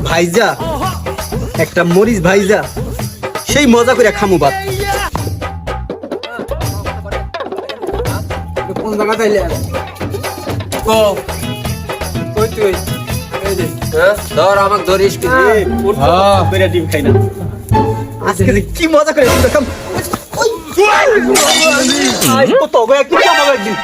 ভাইজা একটা মরিচ ভাইজা সেই মজা করে খামু ভাত। কোন জায়গা তাইলে কই তুই এই যে ধর আমাকে ধরিস কি বেরা ডিম খাই না আজকে যে কি মজা করে ডিম খাম। কত একদিন একদিন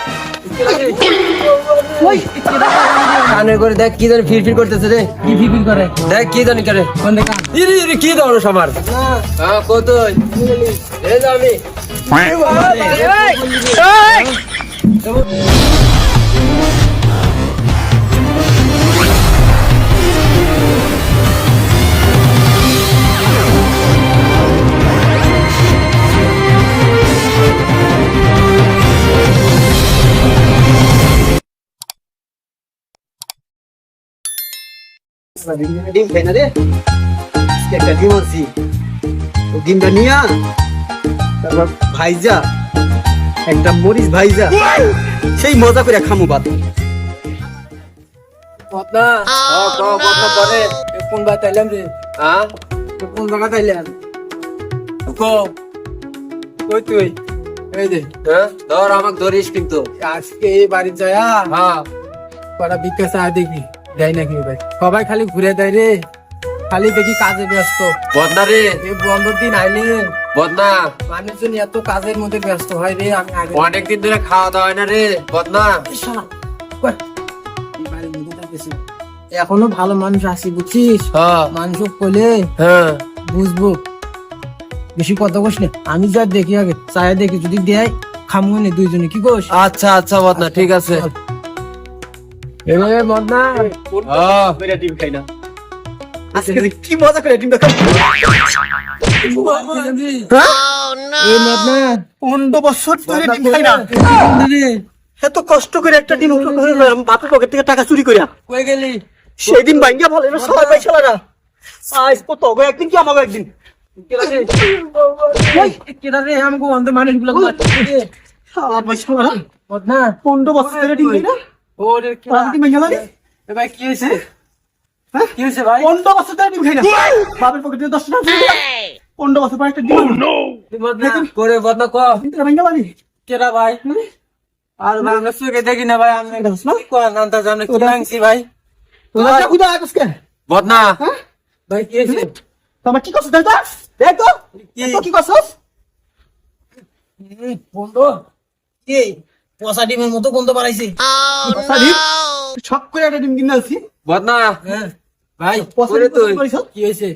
কানে করে দেখ কি জানি ফিরফির করতেছে রে। কি ফিরফির করে দেখ কি জানি করে কোন দেখা ইরি ইরি কি ধরো সবার হ্যাঁ কত এই যে আমি ডিম খাই না রে আজকে একটা ডিম আনছি ডিমটা নিয়া তারপর ভাইজা একটা মরিচ ভাইজা সেই মজা করে খামু ভাত। বদনা বদনা পরে কোন বাত আইলাম রে হ্যাঁ কোন জায়গা তাইলাম কই তুই এই যে ধর আমাকে ধরিস কিন্তু আজকে এই বাড়ি যায়া হ্যাঁ পাড়া বিকাশ আয় দেখবি দেয় নাকি ভাই সবাই খালি ঘুরে দেয় রে খালি দেখি কাজে ব্যস্ত বদনা রে এই বন্ধর দিন আইলে বদনা মানুষজন এত কাজের মধ্যে ব্যস্ত হয় রে আমি আগে অনেকদিন ধরে খাওয়া দাওয়া হয় না রে বদনা এখনো ভালো মানুষ আছি বুঝছিস মানুষ বলে বুঝবো বেশি কথা কোস না আমি যা দেখি আগে চায় দেখি যদি দেয় খামু নে দুইজনে কি কোস আচ্ছা আচ্ছা বদনা ঠিক আছে এবারে বদনা বেরা ডিম খাই না আজকে যে কি মজা করে ডিমটা খাম। এই বদনা 15 বছর ধরে ডিম খাই না এত কষ্ট করে একটা ডিম বাপের পকেট থেকে টাকা চুরি করিয়া কই গেলি সেই দিন ভাঙ্গিয়া বলে সবাই পাইছিল না আজ কত একদিন কি আমাকে একদিন কেডা রে আমাকে অন্ধ মানুষ গুলো বদনা 15 বছর ধরে ডিম খাই না ওরে কি ভাঙ্গিয়া লাগে ভাই কি হয়েছে কি হয়েছে ভাই 15 বছর ধরে ডিম খাই না বাপের পকেট থেকে 10 টাকা চুরি করিয়া 15 বছর পর একটা ডিম বদনা করে বদনা ক ভাঙ্গিয়া লাগে কেডা ভাই আর আমরা সুকে দেখি না ভাই আমি কোন আনতা জানে কি মাংসি ভাই তোরা কুদা আজকে বদনা ভাই কি হয়েছে তোমার কি করছিস দাদা দেখ তো কি করছিস বন্ধু কি পচা ডিমের মতো গন্ধ বাড়াইছে শখ করে একটা ডিম কিনে আনছি বদনা ভাই পচা করে ডিম তুই করিস? কি হয়েছে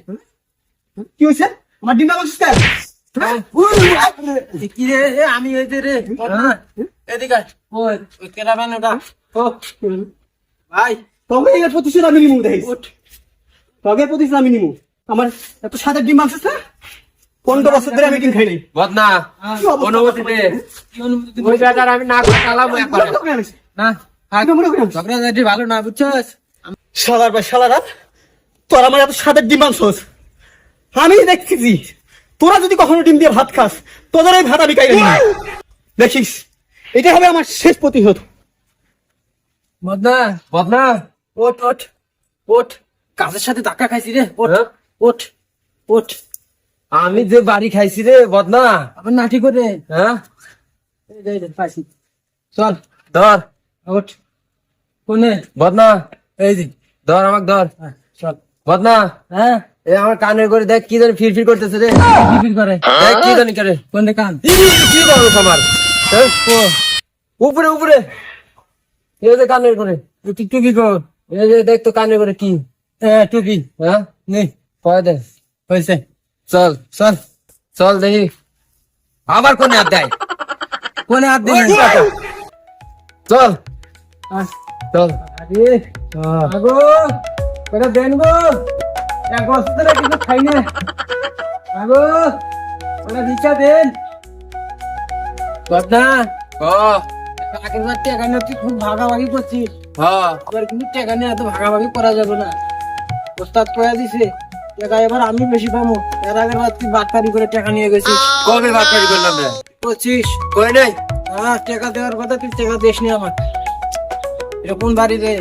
কি হয়েছে আমার ডিমটা বলছিস কেন কি রে আমি হইতে রে বদনা এদিকে ওই কেডা বানোটা ও ভাই তবে এর প্রতিশোধ আমি নিমু দেখিস তবে প্রতিশোধ আমি নিমু আমার এত সাদা ডিম মাংস না 15 বছর ধরে আমি ডিম খাই নাই বদনা অনুমতিতে ওই বাজার আমি না করে চালাম একবার না ঝগড়া ঝাঁটি ভালো না বুঝছস শালার ভাই শালারা তোর আমার এত সাদা ডিম মাংস আমি দেখছি তোরা যদি কখনো ডিম দিয়ে ভাত খাস তোদের ওই ভাত আমি খাই না দেখিস এটা হবে আমার শেষ প্রতিশোধ। বদনা বদনা ওঠ ওঠ ওঠ কাজের সাথে ধাক্কা খাইছি রে ওঠ ওঠ ওঠ আমি যে বাড়ি খাইছি রে বদনা আবার না ঠিক করে হ্যাঁ পাইছি চল ধর ওঠ কোনে বদনা এই যে ধর আমাকে ধর চল বদনা হ্যাঁ এ আমার কানের করে দেখ কি জানি ফিরফির করতেছে রে ফিরফির করে দেখ কি জানি করে কোন কান কি বলো আমার উপরে উপরে এই যে কানের করে টুকি কর এই যে দেখ তো কানের করে কি টুকি হ্যাঁ নেই কয় দে হয়েছে চল চল চল দেখি আবার কোনে হাত দেয় কোনে হাত দেয় চল চল আরে আগো কটা দেন গো এক বছর ধরে কিছু খাই না আগো ওটা ভিক্ষা দেন বদনা আগের বার টাকা নিয়ে তুই খুব ভাগাভাগি করছিস এবার কিন্তু টাকা নিয়ে এত ভাগাভাগি করা যাবে না ওস্তাদ কয়া দিছে টাকা এবার আমি বেশি পাবো এর আগের বার তুই বাটপারি করে টাকা নিয়ে গেছিস কবে বাটপারি করলাম রে 25 কই নাই হ্যাঁ টাকা দেওয়ার কথা তুই টাকা দিস নি আমার এটা কোন বাড়ি রে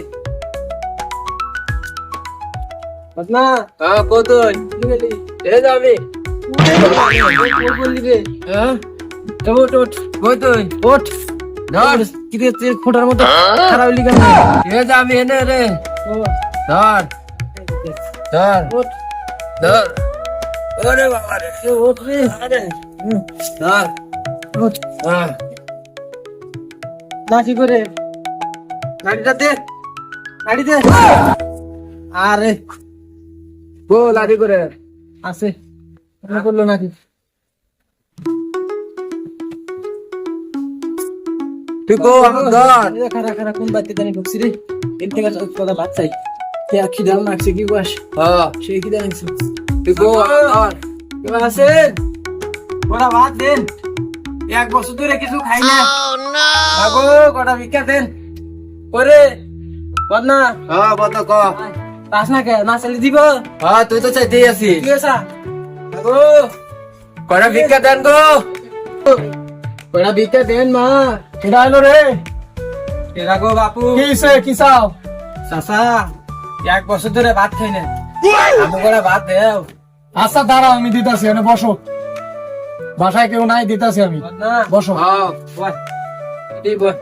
বদনা হ্যাঁ কতই এই যে আমি বললি রে হ্যাঁ ওঠ ওঠ কতই ওঠ ধর কি রে তুই খোটার মতো খারাপ হলি কেন এই যে আমি এনে রে ধর ধর ওঠ ধর ওরে বাবা রে ওঠ রে ধর ওঠ হ্যাঁ লাঠি করে গাড়িটা দে গাড়ি দে আরে গো লাঠি করে আছে করলো নাকি তুই গো খারা খারা কোন বাড়িতে জানি ঢুকছি রে এর থেকে কথা বাদ চাই কে আখি দাম নাকছে কি বাস হ্যাঁ সেই কি জানিস তুই গো আর কেমন আছেন বড় ভাত দেন এক বছর ধরে কিছু খাই না আগো কটা ভিক্ষা দেন ওরে বদনা হ্যাঁ বদনা ক পাস না কে না চালি দিব হ্যাঁ তুই তো চাইতেই আছিস কি আছে আগো কটা ভিক্ষা দেন গো কটা ভিক্ষা দেন মা এটা হলো রে এরা গো বাপু কি চাও চাচা এক বছর ধরে ভাত খাই না আমি করে ভাত দেও আচ্ছা দাঁড়াও আমি দিতাছি এনে বসো বাসায় কেউ নাই দিতাছি আমি বদনা বসো হ্যাঁ বল এই বল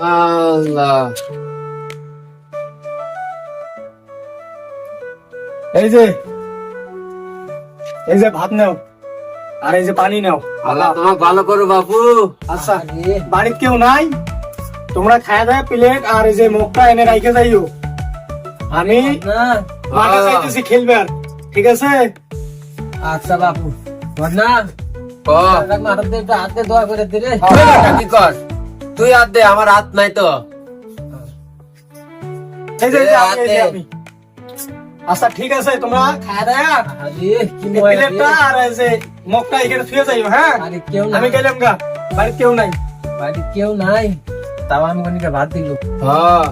আল্লাহ এই যে ভাত নাও আর এই যে পানি নাও আল্লাহ তোমাকে ভালো করো বাপু আচ্ছা বাড়িতে কেউ নাই তোমরা খায়া দায় প্লেট আর এই যে মগটা এনে রাইখে যাইও আমি না মাঠে যাইতেছি খেলবে আর ঠিক আছে আচ্ছা বাপু বদনা ও মাথার দিয়ে একটু হাতে দোয়া করে দিলে কি কর তুই হাত দে আমার হাত নাই তো এই যে এই যে আমি আচ্ছা ঠিক আছে তোমরা খায়া দায় আরে কি মজা প্লেটটা আর এই যে মগটা এখানে থুয়ে যাইও হ্যাঁ আরে কেউ না আমি গেলাম গা বাড়িতে কেউ নাই বাড়ি কেউ নাই তাও আমি কোনকে ভাত দিল হ্যাঁ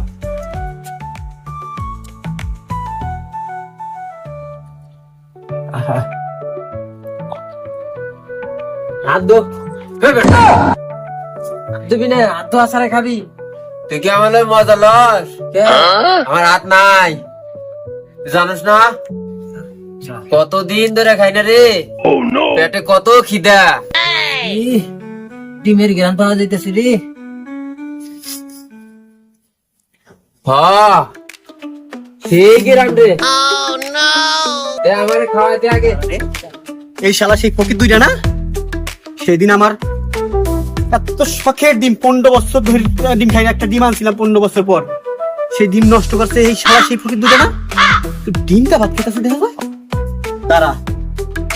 হাত দো দিবি না হাত ধোয়া সারা খাবি তুই কি আমার লগে মজা লস কে? আমার হাত নাই তুই জানিস না কতদিন ধরে খাই না রে পেটে কত খিদা ইহ, ডিমের জ্ঞান পাওয়া যাইতেছে রে হ্যাঁ ঠিক রাম রে আমার খাওয়াতে আগে এই শালা সেই ফকির দুইটা না সেদিন আমার এত শখের ডিম 15 বছর ধরে ডিম খাই না, একটা ডিম আনছিলাম 15 বছর পর, সেই ডিম নষ্ট করছে এই শালা সেই ফকির দুইটা না। তো ডিমটা ভাত খেতেছে দেখা যায় তারা,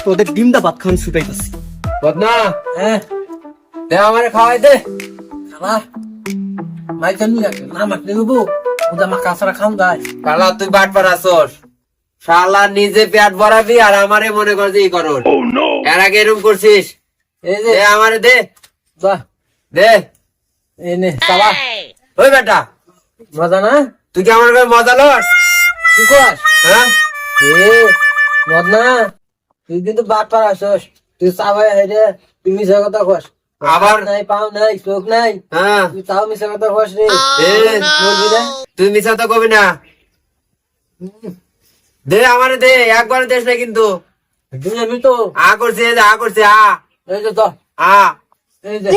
তোদের ডিমটা ভাত খাওয়ান ছুটাইতেছি। বদনা হ্যাঁ দে আমারে খাওয়াই দে খাবা মাই জানি না মাখলে দেবো ওটা মা কাঁচরা খাম যায় কালা তুই বাট পারাছস শালা নিজে পেট ভরাবি আর আমারে মনে কর যে ই করস এর আগে এরকম করছিস এই যে দে আমারে দে যা দে এনে খাবা ওই বেটা মজা না তুই কি আমার গায়ে মজা লস কি কস হ্যাঁ এ মদ না তুই কিন্তু বাট পার আসস তুই চাবাই হেরে তুই মিশা কথা কস আবার নাই পাও নাই চোখ নাই হ্যাঁ তুই তাও মিশা কথা কস রে এ বলবি না তুই মিছা তো কবি না দে আমারে দে একবার দেশ না কিন্তু তুই আমি তো আ করছে আ করছে এই যে তো আ এই যে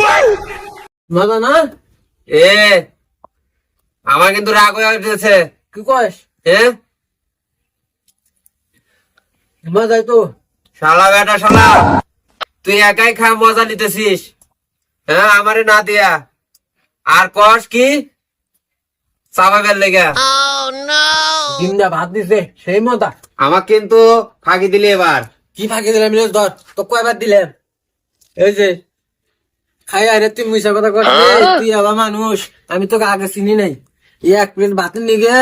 মজা না এ আমার কিন্তু রাগ হয়ে উঠেছে কি কস এ মজাই তো শালা বেটা শালা তুই একাই খা মজা নিতেছিস হ্যাঁ আমারে না দিয়া আর কস কি চাবাবের লেগা ডিমটা ভাত দিছে সেই মজা আমার কিন্তু ফাঁকি দিলি এবার কি ফাঁকি দিলাম রে ধর তো কয়বার দিলাম এই যে খাই আরে তুই মিশা কথা কস তুই আবার মানুষ আমি তোকে আগে চিনি নাই এই এক প্লেট ভাতের নিগে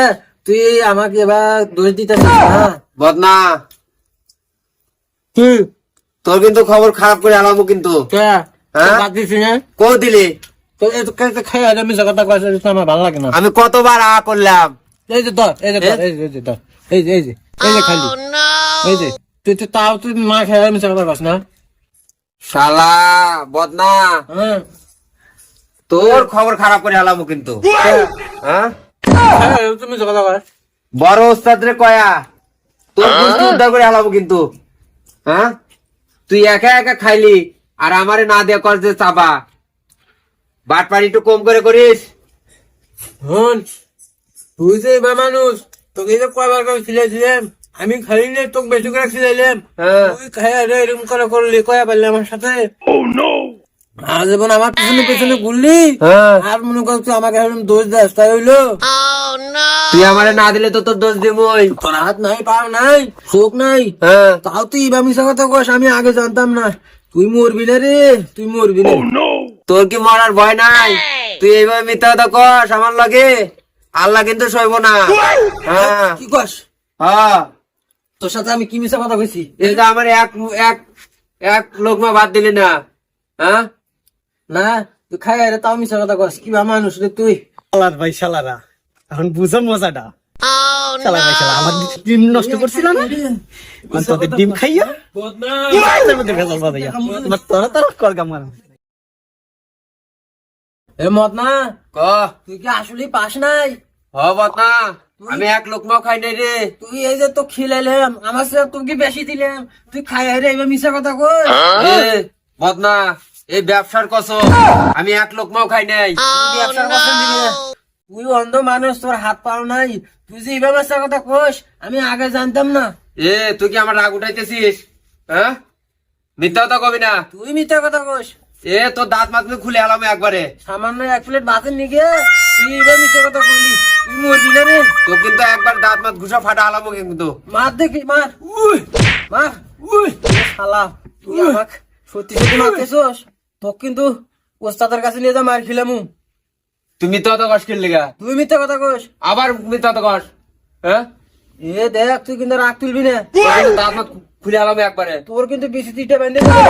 তুই আমাকে এবার দোষ দিতেছিস না বদনা তুই তোর কিন্তু খবর খারাপ করে আলামো কিন্তু কে হ্যাঁ? ভাত দিছি না কো দিলি তো এই তো খাই আরে মিশা কথা কস আমার ভালো লাগে না আমি কতবার আ করলাম এই যে ধর এই যে ধর এই যে ধর এই যে এই যে এই যে খালি এই যে তুই তো তাও তুই মা খাই আরে মিশা কথা কস না শালা বদনা হ্যাঁ তোর খবর খারাপ করে আলামো কিন্তু হ্যাঁ তুমি মিশা কথা কস বড় ওস্তাদ রে কয়া তোর গোষ্ঠী উদ্ধার করে হালাবো কিন্তু। হ্যাঁ, তুই একা একা খাইলি আর আমারে না দেয়া কর যে চাবা। বাটপাড়ি একটু কম করে করিস। হন তুই যে বা মানুষ, তোকে যে কয়বার করে খিলাইছিলাম, আমি খালি নে তোকে বেশি করে খিলাইলাম, হ্যাঁ। তুই খাইয়া রে এরকম করে করলি, কয়া পারলি আমার সাথে। আর যেমন আমার পিছনে পিছনে ঘুরলি, হ্যাঁ। আর মনে কর তুই আমাকে এরকম দোষ দেস, তাই হইলো? তুই আমারে না দিলে তো তোর দোষ দিবই। তোর হাত নাই, পাও নাই, চোখ নাই, হ্যাঁ, তাও তুই ইবা মিশা কথা কস, আমি আগে জানতাম না। তুই মরবি না রে, তুই মরবি না। তোর কি মরার ভয় নাই? তুই এইভাবে মিথ্যা কথা কস আমার লাগে, আল্লাহ কিন্তু সইব না। হ্যাঁ, কি কস? হ্যাঁ। তোর সাথে আমি কি মিশা কথা কইছি? এই যে আমার এক এক এক লোকমা ভাত দিলি না। হ্যাঁ, না, তুই খাই রে, তাও মিশা কথা কস, কি বা মানুষ রে তুই। শালার ভাই শালারা, এখন বুঝো মজাটা। শালা ভাই শালা, আমার ডিম নষ্ট করছিল না, এখন তোদের ডিম খাইয়া এর মধ্যে ভেজাল বাঁধাইয়া। এবার তোরা তোরা কর গামার। এ মদনা, ক তুই কি আসলে পাস নাই? হ বদনা, আমি এক লোকমাও খাই নাই রে। তুই এই যে তো খিলাইলাম, আমার সাথে তোকে বেশি দিলাম, তুই খাই রে, এবার মিশা কথা কই। এ বদনা, এই ব্যবসার কসম, আমি এক লোকমাও খাই নাই। তুই ব্যবসার কথা দিলি না। তুই অন্ধ মানুষ, তোর হাত পাও নাই, তুই যে এইভাবে মিশা কথা কইস, আমি আগে জানতাম না। এ তুই কি আমার রাগ উঠাইতেছিস? হ্যাঁ, মিথ্যা কথা কবি না। তুই মিথ্যা কথা কইস। এ তোর দাঁত মাত খুলে আলাম একবারে। সামান্য এক প্লেট ভাতের নিগে তুই এবার মিথ্যা কথা কইলি, তুই মরবি না রে। তো কিন্তু একবার দাঁত মাত ঘুষা ফাটা আলামো কিন্তু। মার দেখি, মার, মার, শালা তুই আমাকে সত্যি সত্যি মারতেছস, তোকে কিন্তু ওস্তাদের কাছে নিয়ে যা, মার খিলামু। তুই মিথ্যা কথা কস কিনলি গা? তুই মিথ্যা কথা কইস। আবার মিথ্যা কথা কস। হ্যাঁ, এ দেখ, তুই কিন্তু রাগ তুলবি না, তোর কিন্তু দাঁত মাত খুলে আলাম একবারে। তোর কিন্তু বিসি তিনটা বেঁধে দেবে।